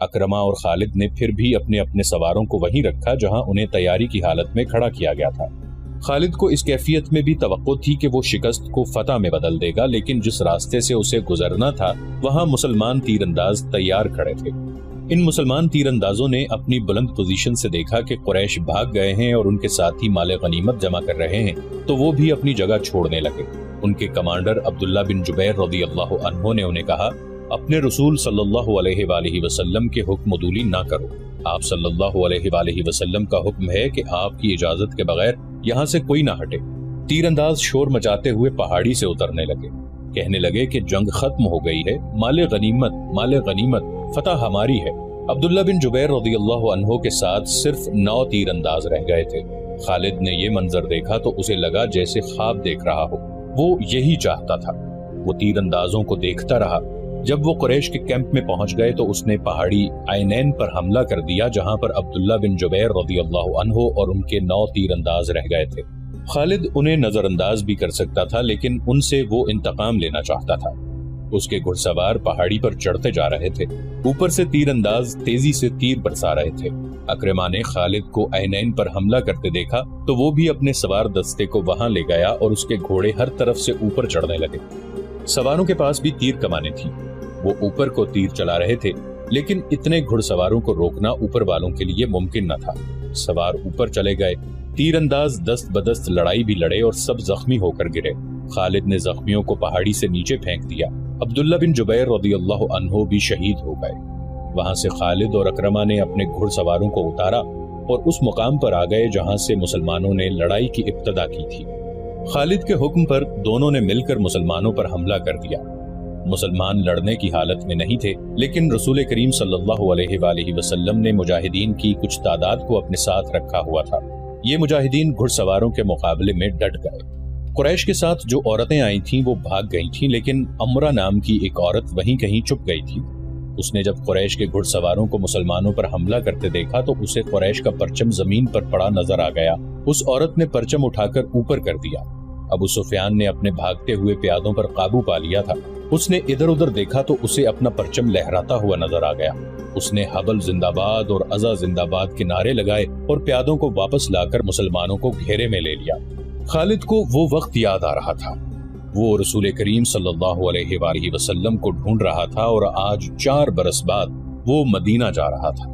اکرما اور خالد نے پھر بھی اپنے اپنے سواروں کو وہیں رکھا جہاں انہیں تیاری کی حالت میں کھڑا کیا گیا تھا۔ خالد کو اس کیفیت میں بھی توقع تھی کہ وہ شکست کو فتح میں بدل دے گا، لیکن جس راستے سے اسے گزرنا تھا وہاں مسلمان تیر انداز تیار کھڑے تھے۔ ان مسلمان تیر اندازوں نے اپنی بلند پوزیشن سے دیکھا کہ قریش بھاگ گئے ہیں اور ان کے ساتھی مال غنیمت جمع کر رہے ہیں، تو وہ بھی اپنی جگہ چھوڑنے لگے۔ ان کے کمانڈر عبداللہ بن جبیر رضی اللہ عنہ نے انہیں کہا، اپنے رسول صلی اللہ علیہ وآلہ وسلم کے حکم عدولی نہ کرو۔ آپ صلی اللہ علیہ وآلہ وسلم کا حکم ہے کہ آپ کی اجازت کے بغیر یہاں سے کوئی نہ ہٹے۔ تیر انداز شور مچاتے ہوئے پہاڑی سے اترنے لگے، کہنے لگے کہ جنگ ختم ہو گئی ہے، مال غنیمت، فتح ہماری ہے۔ عبداللہ بن جبیر رضی اللہ عنہ کے ساتھ صرف 9 تیر انداز رہ گئے تھے۔ خالد نے یہ منظر دیکھا تو اسے لگا جیسے خواب دیکھ رہا ہو، وہ یہی چاہتا تھا۔ وہ تیر اندازوں کو دیکھتا رہا۔ جب وہ قریش کے کیمپ میں پہنچ گئے تو اس نے پہاڑی عینین پر حملہ کر دیا جہاں پر عبداللہ بن جبیر رضی اللہ عنہ اور ان کے 9 تیر انداز رہ گئے تھے۔ خالد انہیں نظر انداز بھی کر سکتا تھا، لیکن ان سے وہ انتقام لینا چاہتا تھا۔ اس کے گھڑ سوار پہاڑی پر چڑھتے جا رہے تھے، اوپر سے تیر انداز تیزی سے تیر برسا رہے تھے۔ اکرما نے خالد کو عینین پر حملہ کرتے دیکھا تو وہ بھی اپنے سوار دستے کو وہاں لے گیا اور اس کے گھوڑے ہر طرف سے اوپر چڑھنے لگے۔ سواروں کے پاس بھی تیر کمانیں تھیں، وہ اوپر کو تیر چلا رہے تھے، لیکن اتنے گھڑ سواروں کو روکنا اوپر والوں کے لیے ممکن نہ تھا۔ سوار اوپر چلے گئے، تیر انداز دست بدست لڑائی بھی لڑے اور سب زخمی ہو کر گرے۔ خالد نے زخمیوں کو پہاڑی سے نیچے پھینک دیا۔ عبداللہ بن جبیر رضی اللہ عنہ بھی شہید ہو گئے۔ وہاں سے خالد اور اکرما نے اپنے گھڑ سواروں کو اتارا اور اس مقام پر آ گئے جہاں سے مسلمانوں نے لڑائی کی ابتدا کی تھی۔ خالد کے حکم پر دونوں نے مل کر مسلمانوں پر حملہ کر دیا۔ مسلمان لڑنے کی حالت میں نہیں تھے، لیکن رسول کریم صلی اللہ علیہ وآلہ وسلم نے مجاہدین کی کچھ تعداد کو اپنے ساتھ رکھا ہوا تھا۔ یہ مجاہدین گھڑ سواروں کے مقابلے میں ڈٹ گئے۔ قریش کے ساتھ جو عورتیں آئی تھیں وہ بھاگ گئی تھیں، لیکن امرہ نام کی ایک عورت وہیں کہیں چھپ گئی تھی۔ اس نے جب قریش کے گھڑ سواروں کو مسلمانوں پر حملہ کرتے دیکھا تو اسے قریش کا پرچم زمین پر پڑا نظر آ گیا۔ اس عورت نے پرچم اٹھا کر اوپر کر دیا۔ ابو سفیان نے اپنے بھاگتے ہوئے پیادوں پر قابو پا لیا تھا۔ اس نے ادھر ادھر دیکھا تو اسے اپنا پرچم لہراتا ہوا نظر آ گیا۔ اس نے حبل زندہ باد اور عزا زندہ باد کے نعرے لگائے اور پیادوں کو واپس لا کر مسلمانوں کو گھیرے میں لے لیا۔ خالد کو وہ وقت یاد آ رہا تھا، وہ رسول کریم صلی اللہ علیہ وآلہ وسلم کو ڈھونڈ رہا تھا اور آج 4 برس بعد وہ مدینہ جا رہا تھا۔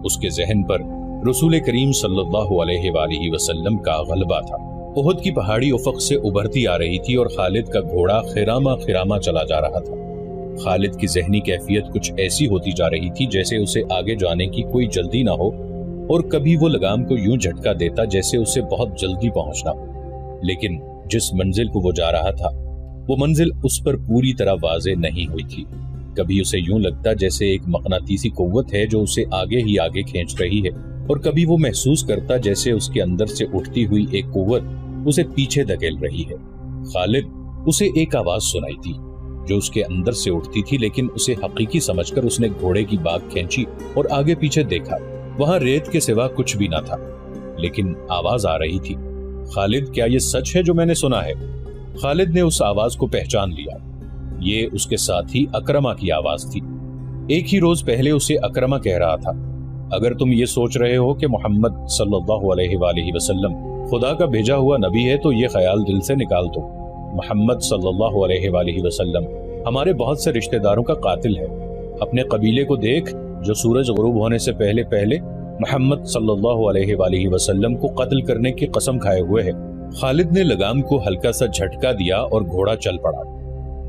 اس کے ذہن پر رسول کریم صلی اللہ علیہ وآلہ وسلم کا غلبہ تھا۔ احد کی پہاڑی افق سے ابھرتی آ رہی تھی اور خالد کا گھوڑا خرامہ چلا جا رہا تھا۔ خالد کی ذہنی کیفیت کچھ ایسی ہوتی جا رہی تھی جیسے اسے آگے جانے کی کوئی جلدی نہ ہو، اور کبھی وہ لگام کو یوں جھٹکا دیتا جیسے اسے بہت جلدی پہنچنا ہو۔ لیکن جس منزل کو وہ جا رہا تھا وہ منزل اس پر پوری طرح واضح نہیں ہوئی تھی۔ کبھی اسے یوں لگتا جیسے ایک مقناطیسی قوت ہے جو اسے آگے ہی آگے کھینچ رہی ہے، اور کبھی وہ محسوس کرتا جیسے اس کے اندر سے اٹھتی ہوئی ایک قوت اسے پیچھے دھکیل رہی ہے۔ خالد اسے ایک آواز سنائی تھی جو اس کے اندر سے اٹھتی تھی، لیکن اسے حقیقی سمجھ کر اس نے گھوڑے کی باگ کھینچی اور آگے پیچھے دیکھا۔ وہاں ریت کے سوا کچھ بھی نہ تھا، لیکن آواز آ رہی تھی۔ خالد، کیا یہ سچ ہے جو میں نے سنا ہے؟ خالد نے اس آواز کو پہچان لیا۔ یہ اس کے ساتھی اکرما کی آواز تھی۔ ایک ہی روز پہلے اسے اکرما کہہ رہا تھا، اگر تم یہ سوچ رہے ہو کہ محمد صلی اللہ علیہ وآلہ وسلم خدا کا بھیجا ہوا نبی ہے تو یہ خیال دل سے نکال دو۔ محمد صلی اللہ علیہ وآلہ وسلم ہمارے بہت سے رشتہ داروں کا قاتل ہے۔ اپنے قبیلے کو دیکھ جو سورج غروب ہونے سے پہلے پہلے محمد صلی اللہ علیہ وآلہ وسلم کو قتل کرنے کی قسم کھائے ہوئے ہے۔ خالد نے لگام کو ہلکا سا جھٹکا دیا اور گھوڑا چل پڑا۔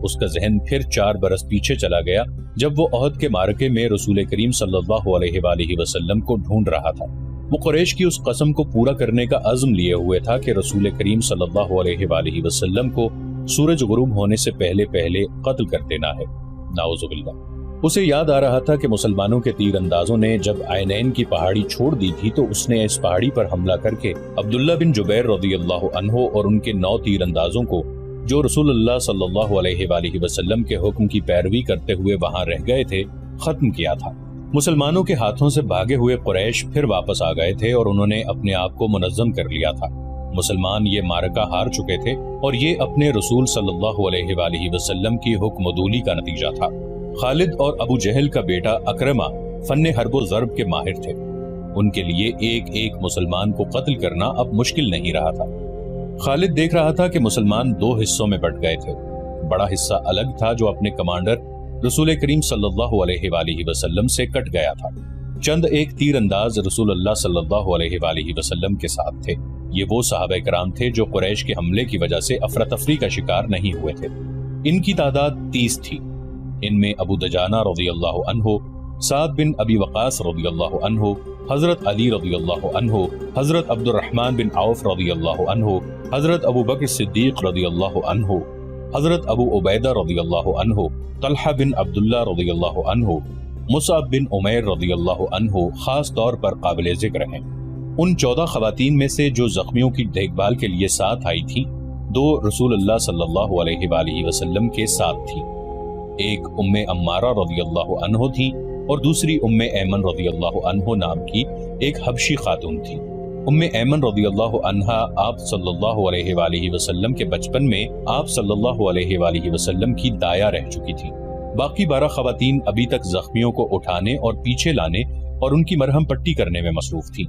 اس کا ذہن پھر 4 برس پیچھے چلا گیا جب وہ احد کے معرکے میں رسول کریم صلی اللہ علیہ وآلہ وسلم کو ڈھونڈ رہا تھا۔ وہ قریش کی اس قسم کو پورا کرنے کا عزم لیے ہوئے تھا کہ رسول کریم صلی اللہ علیہ وآلہ وسلم کو سورج غروب ہونے سے پہلے پہلے قتل کر دینا ہے۔ نعوذ باللہ۔ اسے یاد آ رہا تھا کہ مسلمانوں کے تیر اندازوں نے جب عینین کی پہاڑی چھوڑ دی تھی تو اس نے اس پہاڑی پر حملہ کر کے عبداللہ بن جبیر رضی اللہ عنہ اور ان کے 9 تیر اندازوں کو جو رسول اللہ صلی اللہ علیہ وآلہ وسلم کے حکم کی پیروی کرتے ہوئے وہاں رہ گئے تھے ختم کیا تھا۔ مسلمانوں کے ہاتھوں سے بھاگے ہوئے قریش پھر واپس آ گئے تھے اور انہوں نے اپنے آپ کو منظم کر لیا تھا۔ مسلمان یہ معرکہ ہار چکے تھے اور یہ اپنے رسول صلی اللہ علیہ وآلہ وسلم کی حکم عدولی کا نتیجہ تھا۔ خالد اور ابو جہل کا بیٹا اکرما فن حرب و ضرب کے ماہر تھے۔ ان کے لیے ایک ایک مسلمان کو قتل کرنا اب مشکل نہیں رہا تھا۔ خالد دیکھ رہا تھا کہ مسلمان دو حصوں میں بٹ گئے تھے۔ بڑا حصہ الگ تھا جو اپنے کمانڈر رسول کریم صلی اللہ علیہ وآلہ وسلم سے کٹ گیا تھا۔ چند ایک تیر انداز رسول اللہ صلی اللہ علیہ وآلہ وسلم کے ساتھ تھے۔ یہ وہ صحابہ کرام تھے جو قریش کے حملے کی وجہ سے افراتفری کا شکار نہیں ہوئے تھے۔ ان کی تعداد 30 تھی۔ ان میں ابو دجانہ رضی اللہ عنہ، سعد بن ابی وقاص رضی اللہ عنہ، حضرت علی رضی اللہ عنہ، حضرت عبد الرحمن بن عوف رضی اللہ عنہ، حضرت ابو بکر صدیق رضی اللہ عنہ، حضرت ابو عبیدہ رضی اللہ عنہ، طلحہ بن عبداللہ رضی اللہ عنہ، مصعب بن عمیر رضی اللہ عنہ خاص طور پر قابل ذکر ہیں۔ ان 14 خواتین میں سے جو زخمیوں کی دیکھ بھال کے لیے ساتھ آئی تھیں، 2 رسول اللہ صلی اللہ علیہ وآلہ وسلم کے ساتھ تھیں۔ ایک ام عمارہ رضی اللہ عنہ تھی اور دوسری ام ایمن رضی اللہ عنہ نام کی ایک حبشی خاتون تھی۔ ام ایمن رضی اللہ عنہا آپ صلی اللہ علیہ وآلہ وسلم کے بچپن میں آپ صلی اللہ علیہ وآلہ وسلم کی دایا رہ چکی تھی۔ باقی 12 خواتین ابھی تک زخمیوں کو اٹھانے اور پیچھے لانے اور ان کی مرہم پٹی کرنے میں مصروف تھی۔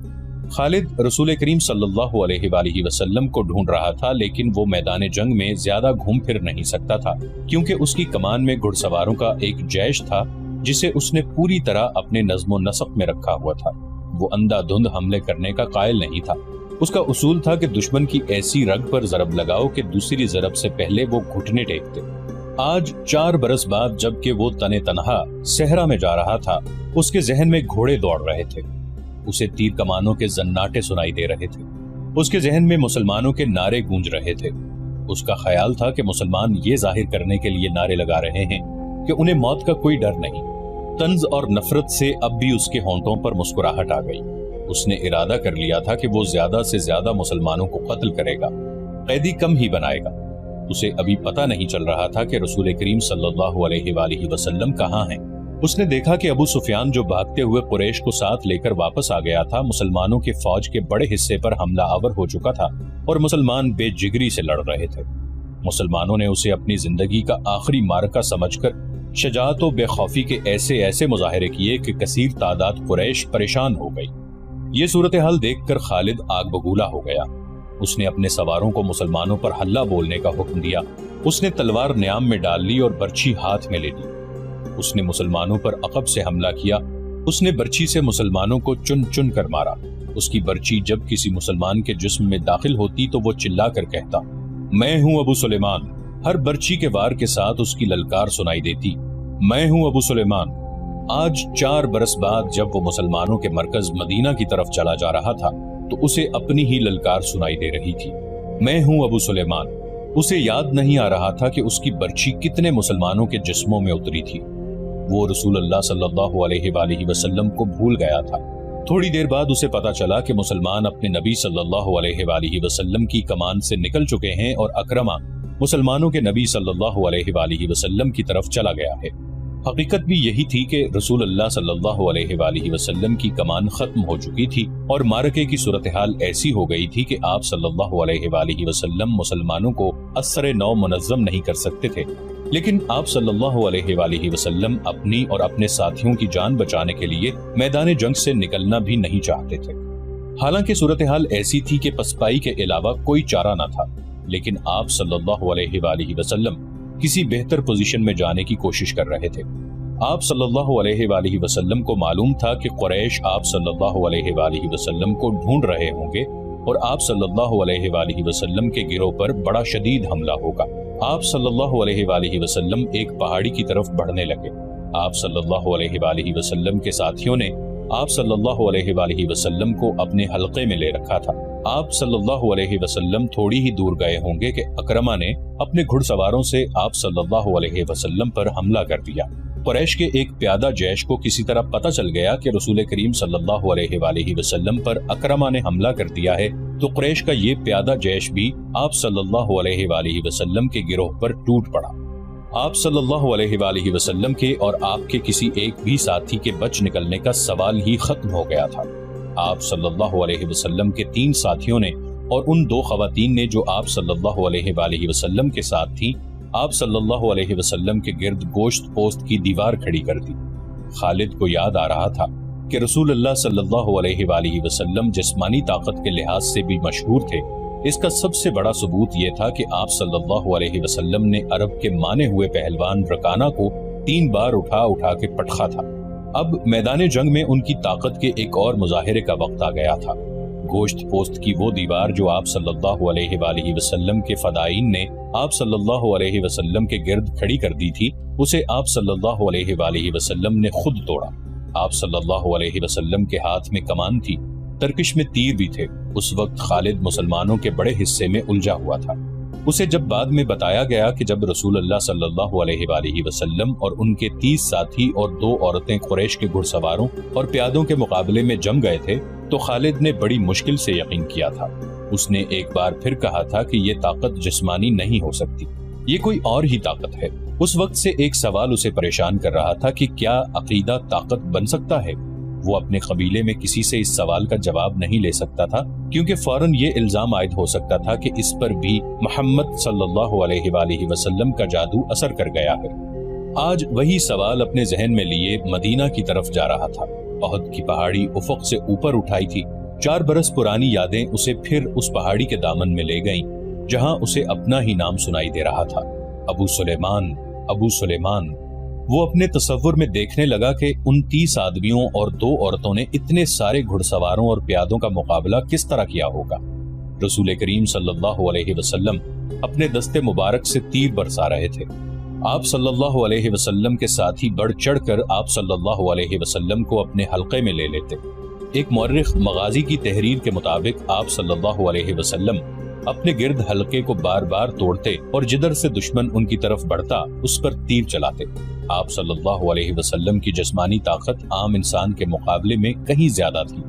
خالد رسول کریم صلی اللہ علیہ وآلہ وسلم کو ڈھونڈ رہا تھا، لیکن وہ میدان جنگ میں زیادہ گھوم پھر نہیں سکتا تھا کیونکہ اس کی کمان میں گھڑ سواروں کا ایک جیش تھا جسے اس نے پوری طرح اپنے نظم و نسق میں رکھا ہوا تھا۔ وہ اندھا دھند حملے کرنے کا قائل نہیں تھا۔ اس کا اصول تھا کہ دشمن کی ایسی رگ پر ضرب لگاؤ کہ دوسری ضرب سے پہلے وہ گھٹنے ٹیکتے۔ آج 4 برس بعد جب کہ وہ تنے تنہا صحرا میں جا رہا تھا، اس کے ذہن میں گھوڑے دوڑ رہے تھے، اسے تیر کمانوں کے زناٹے سنائی دے رہے تھے، اس کے ذہن میں مسلمانوں کے نعرے گونج رہے تھے۔ اس کا خیال تھا کہ مسلمان یہ ظاہر کرنے کے لیے نعرے لگا رہے ہیں کہ انہیں موت کا کوئی ڈر نہیں۔ طنز اور نفرت سے اب بھی اس کے ہونٹوں پر مسکراہٹ آ گئی۔ اس نے ارادہ کر لیا تھا کہ وہ زیادہ سے زیادہ مسلمانوں کو قتل کرے گا، قیدی کم ہی بنائے گا۔ اسے ابھی پتہ نہیں چل رہا تھا کہ رسول کریم صلی اللہ علیہ وآلہ وسلم کہاں ہیں۔ اس نے دیکھا کہ ابو سفیان جو بھاگتے ہوئے قریش کو ساتھ لے کر واپس آ گیا تھا، مسلمانوں کے فوج کے بڑے حصے پر حملہ آور ہو چکا تھا اور مسلمان بے جگری سے لڑ رہے تھے۔ مسلمانوں نے اسے اپنی زندگی کا آخری معرکہ سمجھ کر شجاعت و بے خوفی کے ایسے مظاہرے کیے کہ کثیر تعداد قریش پریشان ہو گئی۔ یہ صورتحال دیکھ کر خالد آگ بگولا ہو گیا۔ اس نے اپنے سواروں کو مسلمانوں پر حلہ بولنے کا حکم دیا۔ اس نے تلوار نیام میں ڈال لی اور برچھی ہاتھ میں لے لی۔ اس نے مسلمانوں پر عقب سے حملہ کیا۔ اس نے برچھی سے مسلمانوں کو چن چن کر مارا۔ اس کی برچھی جب کسی مسلمان کے جسم میں داخل ہوتی تو وہ چلا کر کہتا، میں ہوں ابو سلیمان۔ ہر برچھی کے وار کے ساتھ اس کی للکار سنائی دیتی، میں ہوں ابو سلیمان۔ آج 4 برس بعد جب وہ مسلمانوں کے مرکز مدینہ کی طرف چلا جا رہا تھا تو اسے اپنی ہی للکار سنائی دے رہی تھی، میں ہوں ابو سلیمان۔ اسے یاد نہیں آ رہا تھا کہ اس کی برچھی کتنے مسلمانوں کے جسموں میں اتری تھی۔ وہ رسول اللہ صلی اللہ علیہ وآلہ وسلم کو بھول گیا تھا۔ تھوڑی دیر بعد اسے پتا چلا کہ مسلمان اپنے نبی صلی اللہ علیہ وآلہ وسلم کی کمان سے نکل چکے ہیں اور اکرمہ مسلمانوں کے نبی صلی اللہ علیہ وآلہ وسلم کی طرف چلا گیا ہے۔ حقیقت بھی یہی تھی کہ رسول اللہ صلی اللہ علیہ وآلہ وسلم کی کمان ختم ہو چکی تھی اور معرکے کی صورتحال ایسی ہو گئی تھی کہ آپ صلی اللہ علیہ وآلہ وسلم مسلمانوں کو اثر نو منظم نہیں کر سکتے تھے، لیکن آپ صلی اللہ علیہ وآلہ وسلم اپنی اور اپنے ساتھیوں کی جان بچانے کے لیے میدان جنگ سے نکلنا بھی نہیں چاہتے تھے۔ حالانکہ صورتحال ایسی تھی کہ پسپائی کے علاوہ کوئی چارہ نہ تھا، لیکن آپ صلی اللہ علیہ وآلہ وسلم کسی بہتر پوزیشن میں جانے کی کوشش کر رہے تھے۔ آپ صلی اللہ علیہ وآلہ وسلم کو معلوم تھا کہ قریش آپ صلی اللہ علیہ وآلہ وسلم کو ڈھونڈ رہے ہوں گے اور آپ صلی اللہ علیہ وآلہ وسلم کے گروہ پر بڑا شدید حملہ ہوگا۔ آپ صلی اللہ علیہ وآلہ وسلم ایک پہاڑی کی طرف بڑھنے لگے۔ آپ صلی اللہ علیہ وآلہ وسلم کے ساتھیوں نے آپ صلی اللہ علیہ وآلہ وسلم کو اپنے حلقے میں لے رکھا تھا۔ آپ صلی اللہ علیہ وسلم تھوڑی ہی دور گئے ہوں گے کہ اکرمہ نے اپنے گھڑ سواروں سے آپ صلی اللہ علیہ وسلم پر حملہ کر دیا۔ قریش کے ایک پیادہ جیش کو کسی طرح پتہ چل گیا کہ رسول کریم صلی اللہ علیہ وآلہ وسلم پر اکرمہ نے حملہ کر دیا ہے، تو قریش کا یہ پیادہ جیش بھی آپ صلی اللہ علیہ وآلہ وسلم کے گروہ پر ٹوٹ پڑا۔ آپ صلی اللہ علیہ وآلہ وسلم کے اور آپ کے کسی ایک بھی ساتھی کے بچ نکلنے کا سوال ہی ختم ہو گیا تھا۔ آپ صلی اللہ علیہ وسلم کے 3 ساتھیوں نے اور ان 2 خواتین نے جو آپ صلی اللہ علیہ وآلہ وسلم کے ساتھ تھیں، آپ صلی اللہ علیہ وسلم کے گرد گوشت پوست کی دیوار کھڑی کر دی۔ خالد کو یاد آ رہا تھا کہ رسول اللہ صلی اللہ علیہ وآلہ وسلم جسمانی طاقت کے لحاظ سے بھی مشہور تھے، اس کا سب سے بڑا ثبوت یہ تھا کہ آپ صلی اللہ علیہ وسلم نے عرب کے مانے ہوئے پہلوان رکانہ کو 3 بار اٹھا کے پٹخا تھا۔ اب میدان جنگ میں ان کی طاقت کے ایک اور مظاہرے کا وقت آ گیا تھا۔ گوشت پوست کی وہ دیوار جو آپ صلی اللہ علیہ وآلہ وسلم کے فدائین نے آپ صلی اللہ علیہ وسلم کے گرد کھڑی کر دی تھی، اسے آپ صلی اللہ علیہ وآلہ وسلم نے خود توڑا۔ آپ صلی اللہ علیہ وسلم کے ہاتھ میں کمان تھی، ترکش میں تیر بھی تھے۔ اس وقت خالد مسلمانوں کے بڑے حصے میں الجھا ہوا تھا۔ اسے جب بعد میں بتایا گیا کہ جب رسول اللہ صلی اللہ علیہ وآلہ وسلم اور ان کے 30 ساتھی اور 2 عورتیں قریش کے گھڑ سواروں اور پیادوں کے مقابلے میں جم گئے تھے تو خالد نے بڑی مشکل سے یقین کیا تھا۔ اس نے ایک بار پھر کہا تھا کہ یہ طاقت جسمانی نہیں ہو سکتی، یہ کوئی اور ہی طاقت ہے۔ اس وقت سے ایک سوال اسے پریشان کر رہا تھا کہ کیا عقیدہ طاقت بن سکتا ہے؟ وہ اپنے قبیلے میں کسی سے اس سوال کا جواب نہیں لے سکتا تھا، کیونکہ فوراً یہ الزام عائد ہو سکتا تھا کہ اس پر بھی محمد صلی اللہ علیہ وآلہ وسلم کا جادو اثر کر گیا ہے۔ آج وہی سوال اپنے ذہن میں لیے مدینہ کی طرف جا رہا تھا۔ احد کی پہاڑی افق سے اوپر اٹھائی تھی۔ 4 برس پرانی یادیں اسے پھر اس پہاڑی کے دامن میں لے گئیں جہاں اسے اپنا ہی نام سنائی دے رہا تھا، ابو سلیمان، ابو سلیمان۔ وہ اپنے تصور میں دیکھنے لگا کہ ان 30 آدمیوں اور 2 عورتوں نے اتنے سارے گھڑ سواروں اور پیادوں کا مقابلہ کس طرح کیا ہوگا۔ رسول کریم صلی اللہ علیہ وسلم اپنے دستے مبارک سے تیر برسا رہے تھے۔ آپ صلی اللہ علیہ وسلم کے ساتھی بڑھ چڑھ کر آپ صلی اللہ علیہ وسلم کو اپنے حلقے میں لے لیتے۔ ایک مورخ مغازی کی تحریر کے مطابق آپ صلی اللہ علیہ وسلم اپنے گرد حلقے کو بار بار توڑتے اور جدھر سے دشمن ان کی طرف بڑھتا اس پر تیر چلاتے۔ آپ صلی اللہ علیہ وسلم کی جسمانی طاقت عام انسان کے مقابلے میں کہیں زیادہ تھی۔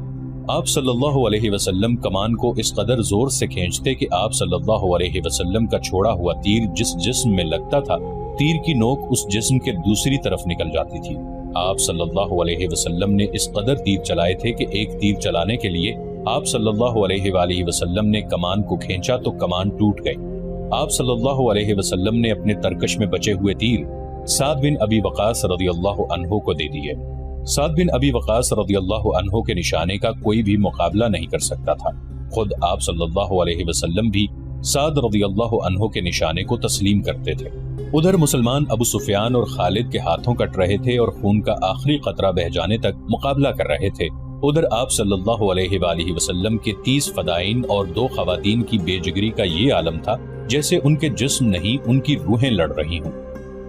آپ صلی اللہ علیہ وسلم کمان کو اس قدر زور سے کھینچتے کہ آپ صلی اللہ علیہ وسلم کا چھوڑا ہوا تیر جس جسم میں لگتا تھا، تیر کی نوک اس جسم کے دوسری طرف نکل جاتی تھی۔ آپ صلی اللہ علیہ وسلم نے اس قدر تیر چلائے تھے کہ ایک تیر چلانے کے لیے آپ صلی اللہ علیہ وآلہ وسلم نے کمان کو کھینچا تو کمان ٹوٹ گئی۔ آپ صلی اللہ علیہ وسلم نے اپنے ترکش میں بچے ہوئے تیر سعد بن ابی وقاص رضی اللہ عنہ کو دے دیے۔ سعد بن ابی وقاص رضی اللہ عنہ کے نشانے کا کوئی بھی مقابلہ نہیں کر سکتا تھا۔ خود آپ صلی اللہ علیہ وسلم بھی سعد رضی اللہ عنہ کے نشانے کو تسلیم کرتے تھے۔ ادھر مسلمان ابو سفیان اور خالد کے ہاتھوں کٹ رہے تھے اور خون کا آخری قطرہ بہ جانے تک مقابلہ کر رہے تھے۔ ادھر آپ صلی اللہ علیہ وآلہ وسلم کے 30 فدائین اور 2 خواتین کی بے جگری کا یہ عالم تھا جیسے ان کے جسم نہیں، ان کی روحیں لڑ رہی ہوں۔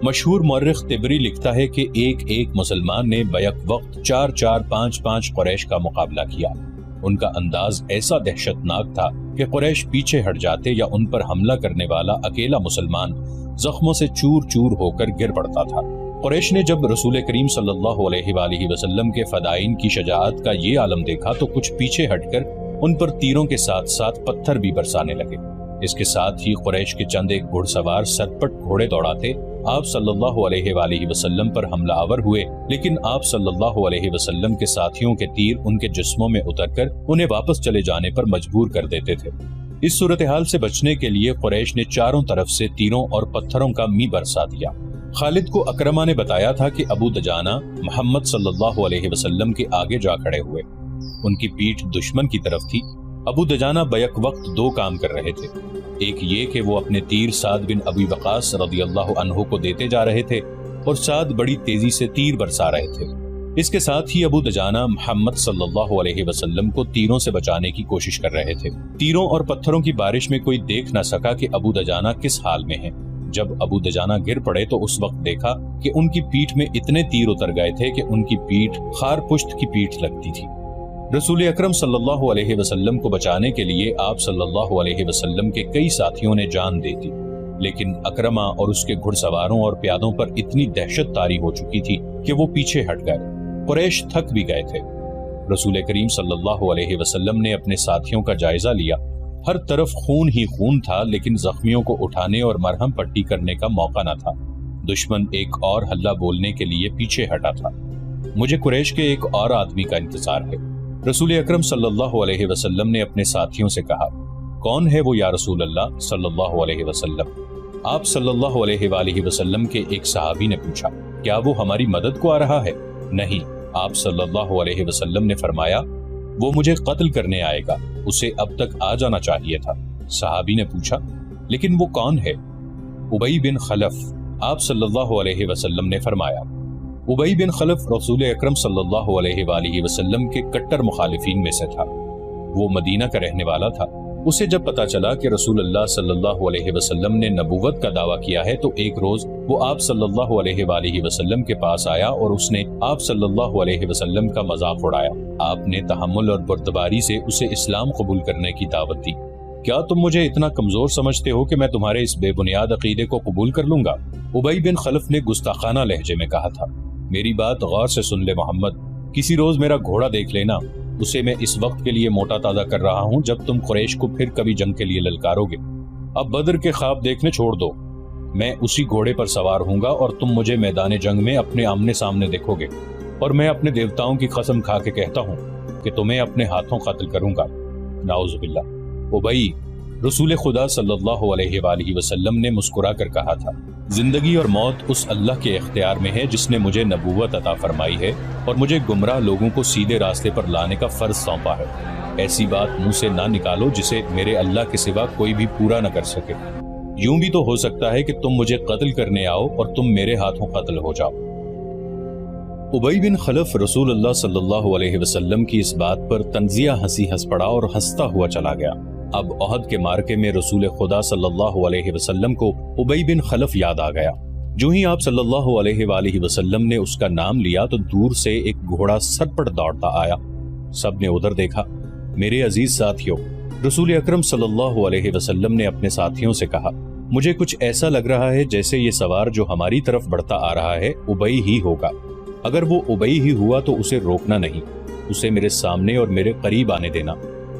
مشہور مورخ طبری لکھتا ہے کہ ایک مسلمان نے بیک وقت 4 5 قریش کا مقابلہ کیا۔ ان کا انداز ایسا دہشت ناک تھا کہ قریش پیچھے ہٹ جاتے یا ان پر حملہ کرنے والا اکیلا مسلمان زخموں سے چور چور ہو کر گر پڑتا تھا۔ قریش نے جب رسول کریم صلی اللہ علیہ وآلہ وسلم کے فدائین کی شجاعت کا یہ عالم دیکھا تو کچھ پیچھے ہٹ کر ان پر تیروں کے ساتھ ساتھ پتھر بھی برسانے لگے۔ اس کے ساتھ ہی قریش کے چند ایک گھڑ سوار سرپٹ گھوڑے دوڑاتے آپ صلی اللہ علیہ وآلہ وسلم پر حملہ آور ہوئے، لیکن آپ صلی اللہ علیہ وسلم کے ساتھیوں کے تیر ان کے جسموں میں اتر کر انہیں واپس چلے جانے پر مجبور کر دیتے تھے۔ اس صورتحال سے بچنے کے لیے قریش نے چاروں طرف سے تیروں اور پتھروں کا می برسا دیا۔ خالد کو اکرمہ نے بتایا تھا کہ ابو دجانہ محمد صلی اللہ علیہ وسلم کے آگے جا کھڑے ہوئے، ان کی پیٹھ دشمن کی طرف تھی۔ ابو دجانہ بیک وقت 2 کام کر رہے تھے، ایک یہ کہ وہ اپنے تیر سعد بن ابی وقاص رضی اللہ عنہ کو دیتے جا رہے تھے اور سعد بڑی تیزی سے تیر برسا رہے تھے۔ اس کے ساتھ ہی ابو دجانہ محمد صلی اللہ علیہ وسلم کو تیروں سے بچانے کی کوشش کر رہے تھے۔ تیروں اور پتھروں کی بارش میں کوئی دیکھ نہ سکا کہ ابو دجانہ کس حال میں ہیں۔ جب ابو دجانہ گر پڑے تو اس وقت دیکھا کہ ان کی پیٹھ میں اتنے تیر اتر گئے تھے کہ ان کی پیٹھ خار پشت کی پیٹھ لگتی تھی۔ رسول اکرم صلی اللہ علیہ وسلم کو بچانے کے لیے آپ صلی اللہ علیہ وسلم کے کئی ساتھیوں نے جان دے دی، لیکن اکرمہ اور اس کے گھڑ سواروں اور پیادوں پر اتنی دہشت طاری ہو چکی تھی کہ وہ پیچھے ہٹ گئے۔ قریش تھک بھی گئے تھے۔ رسول کریم صلی اللہ علیہ وسلم نے اپنے ساتھیوں کا جائزہ لیا۔ ہر طرف خون ہی خون تھا، لیکن زخمیوں کو اٹھانے اور مرہم پٹی کرنے کا موقع نہ تھا۔ دشمن ایک اور حلہ بولنے کے لیے پیچھے ہٹا تھا۔ مجھے قریش کے ایک اور آدمی کا انتظار ہے۔ رسول اکرم صلی اللہ علیہ وسلم نے اپنے ساتھیوں سے کہا، کون ہے وہ یا رسول اللہ صلی اللہ علیہ وسلم؟ آپ صلی اللہ علیہ وآلہ وسلم کے ایک صحابی نے پوچھا، کیا وہ ہماری مدد کو آ رہا ہے؟ نہیں، آپ صلی اللہ علیہ وسلم نے فرمایا وہ مجھے قتل کرنے آئے گا، اسے اب تک آ جانا چاہیے تھا۔ صحابی نے پوچھا لیکن وہ کون ہے؟ ابی بن خلف۔ آپ صلی اللہ علیہ وسلم نے فرمایا ابی بن خلف رسول اکرم صلی اللہ علیہ وآلہ وسلم کے کٹر مخالفین میں سے تھا۔ وہ مدینہ کا رہنے والا تھا۔ اسے جب پتا چلا کہ رسول اللہ صلی اللہ علیہ وسلم نے نبوت کا دعویٰ کیا ہے تو ایک روز وہ آپ صلی اللہ علیہ وآلہ وسلم کے پاس آیا اور اس نے آپ صلی اللہ علیہ وسلم کا مذاق اڑایا۔ آپ نے تحمل اور بردباری سے اسے اسلام قبول کرنے کی دعوت دی۔ کیا تم مجھے اتنا کمزور سمجھتے ہو کہ میں تمہارے اس بے بنیاد عقیدے کو قبول کر لوں گا؟ ابی بن خلف نے گستاخانہ لہجے میں کہا تھا، میری بات غور سے سن لے محمد، کسی روز میرا گھوڑا دیکھ لینا، اسے میں اس وقت کے لیے موٹا تازہ کر رہا ہوں جب تم قریش کو پھر کبھی جنگ کے لیے للکارو گے۔ اب بدر کے خواب دیکھنے چھوڑ دو، میں اسی گھوڑے پر سوار ہوں گا اور تم مجھے میدان جنگ میں اپنے آمنے سامنے دیکھو گے، اور میں اپنے دیوتاؤں کی قسم کھا کے کہتا ہوں کہ تمہیں اپنے ہاتھوں قتل کروں گا۔ نعوذ باللہ۔ ابی، رسول خدا صلی اللہ علیہ وآلہ وسلم نے مسکرا کر کہا تھا، زندگی اور موت اس اللہ کے اختیار میں ہے جس نے مجھے نبوت عطا فرمائی ہے اور مجھے گمراہ لوگوں کو سیدھے راستے پر لانے کا فرض سونپا ہے۔ ایسی بات منہ سے نہ نکالو جسے میرے اللہ کے سوا کوئی بھی پورا نہ کر سکے۔ یوں بھی تو ہو سکتا ہے کہ تم مجھے قتل کرنے آؤ اور تم میرے ہاتھوں قتل ہو جاؤ۔ ابی بن خلف رسول اللہ صلی اللہ علیہ وسلم کی اس بات پر طنزیہ ہنسی ہنس پڑا اور ہنستا ہوا چلا گیا۔ اب احد کے مارکے میں رسول خدا صلی اللہ علیہ وسلم کو ابی بن خلف یاد آ گیا۔ جو ہی آپ صلی اللہ علیہ وآلہ وسلم نے اس کا نام لیا تو دور سے ایک گھوڑا سر پر دوڑتا آیا۔ سب نے ادھر دیکھا۔ میرے عزیز ساتھیوں، رسول اکرم صلی اللہ علیہ وسلم نے اپنے ساتھیوں سے کہا، مجھے کچھ ایسا لگ رہا ہے جیسے یہ سوار جو ہماری طرف بڑھتا آ رہا ہے ابی ہی ہوگا۔ اگر وہ ابی ہی ہوا تو اسے روکنا نہیں، اسے میرے سامنے اور میرے قریب آنے دینا۔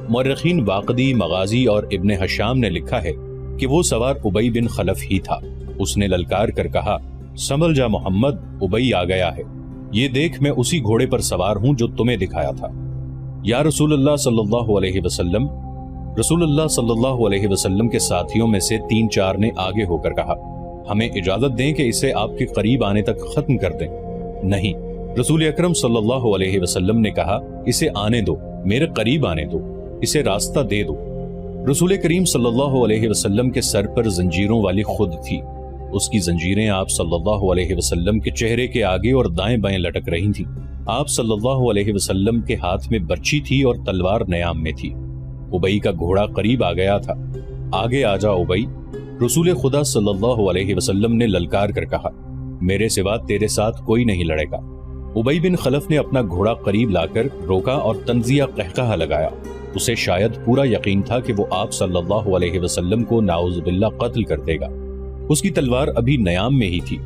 مورخین واقدی، مغازی اور ابن ہشام نے لکھا ہے کہ وہ سوار ابی بن خلف ہی تھا۔ اس نے للکار کر کہا، سنبھل جا محمد، ابی آ گیا ہے، یہ دیکھ میں اسی گھوڑے پر سوار ہوں جو تمہیں دکھایا تھا۔ یا رسول اللہ صلی اللہ علیہ وسلم۔ رسول اللہ صلی اللہ علیہ وسلم کے ساتھیوں میں سے 3-4 نے آگے ہو کر کہا، ہمیں اجازت دیں کہ اسے آپ کے قریب آنے تک ختم کر دیں۔ نہیں، رسول اکرم صلی اللہ علیہ وسلم نے کہا، اسے آنے دو، میرے قریب آنے دو، اسے راستہ دے دو۔ رسول کریم صلی اللہ علیہ وسلم کے سر پر زنجیروں والی خود تھی۔ اس کی زنجیریں آپ صلی اللہ علیہ وسلم کے چہرے کے آگے اور دائیں بائیں لٹک رہی تھیں۔ آپ صلی اللہ علیہ وسلم کے ہاتھ میں برچی تھی اور تلوار نیام میں تھی۔ ابی کا گھوڑا قریب آ گیا تھا۔ آگے آ جا ابی، رسول خدا صلی اللہ علیہ وسلم نے للکار کر کہا، میرے سوا تیرے ساتھ کوئی نہیں لڑے گا۔ ابی بن خلف نے اپنا گھوڑا قریب لا کر روکا اور طنزیہ قہقہہ لگایا۔ اسے شاید پورا یقین تھا کہ وہ آپ صلی اللہ علیہ وسلم کو نعوذ باللہ قتل کر دے گا۔ اس کی تلوار ابھی نیام میں ہی تھی۔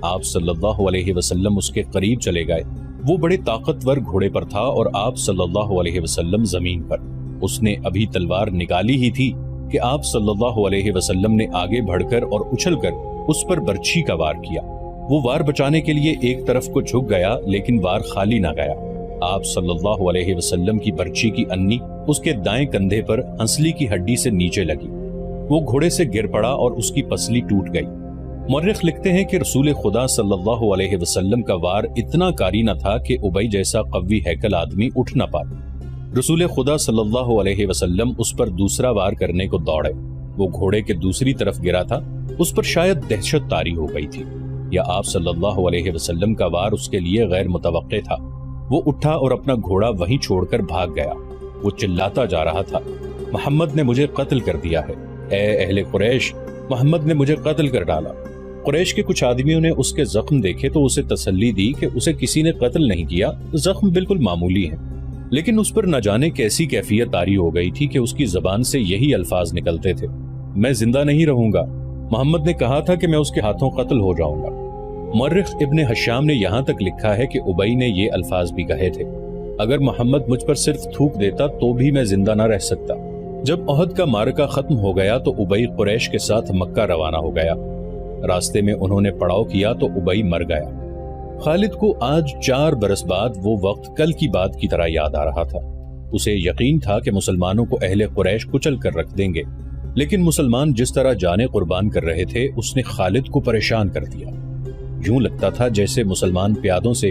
آپ صلی اللہ علیہ وسلم اس کے قریب چلے گئے۔ وہ بڑے طاقتور گھوڑے پر تھا اور آپ صلی اللہ علیہ وسلم زمین پر۔ اس نے ابھی تلوار نکالی ہی تھی کہ آپ صلی اللہ علیہ وسلم نے آگے بڑھ کر اور اچھل کر اس پر برچھی کا وار کیا۔ وہ وار بچانے کے لیے ایک طرف کو جھک گیا لیکن وار خالی نہ گیا۔ آپ صلی اللہ علیہ وسلم کی برچھی کی انی اس کے دائیں کندھے پر ہنسلی کی ہڈی سے نیچے لگی۔ وہ گھوڑے سے گر پڑا اور اس کی پسلی ٹوٹ گئی۔ مورخ لکھتے ہیں کہ رسول خدا صلی اللہ علیہ وسلم کا وار اتنا کاری نہ تھا کہ ابی جیسا قوی ہیکل آدمی اٹھ نہ پاتا۔ رسول خدا صلی اللہ علیہ وسلم اس پر دوسرا وار کرنے کو دوڑے۔ وہ گھوڑے کے دوسری طرف گرا تھا۔ اس پر شاید دہشت طاری ہو گئی تھی یا آپ صلی اللہ علیہ وسلم کا وار اس کے لیے غیر متوقع تھا۔ وہ اٹھا اور اپنا گھوڑا وہیں چھوڑ کر بھاگ گیا۔ وہ چلاتا جا رہا تھا، محمد نے مجھے قتل کر دیا ہے، اے اہل قریش، محمد نے مجھے قتل کر ڈالا۔ قریش کے کچھ آدمیوں نے اس کے زخم دیکھے تو اسے تسلی دی کہ اسے کسی نے قتل نہیں کیا، زخم بالکل معمولی ہیں۔ لیکن اس پر نہ جانے کیسی کیفیت طاری ہو گئی تھی کہ اس کی زبان سے یہی الفاظ نکلتے تھے، میں زندہ نہیں رہوں گا، محمد نے کہا تھا کہ میں اس کے ہاتھوں قتل ہو جاؤں گا۔ مورخ ابن ہشام نے یہاں تک لکھا ہے کہ ابی نے یہ الفاظ بھی کہے تھے، اگر محمد مجھ پر صرف تھوک دیتا تو بھی میں زندہ نہ رہ سکتا۔ جب احد کا معرکہ ختم ہو گیا تو ابی قریش کے ساتھ مکہ روانہ ہو گیا۔ راستے میں انہوں نے پڑاؤ کیا تو ابی مر گیا۔ خالد کو آج 4 برس بعد وہ وقت کل کی بات کی طرح یاد آ رہا تھا۔ اسے یقین تھا کہ مسلمانوں کو اہل قریش کچل کر رکھ دیں گے، لیکن مسلمان جس طرح جانیں قربان کر رہے تھے اس نے خالد کو پریشان کر دیا۔ یوں لگتا تھا جیسے مسلمان پیادوں سے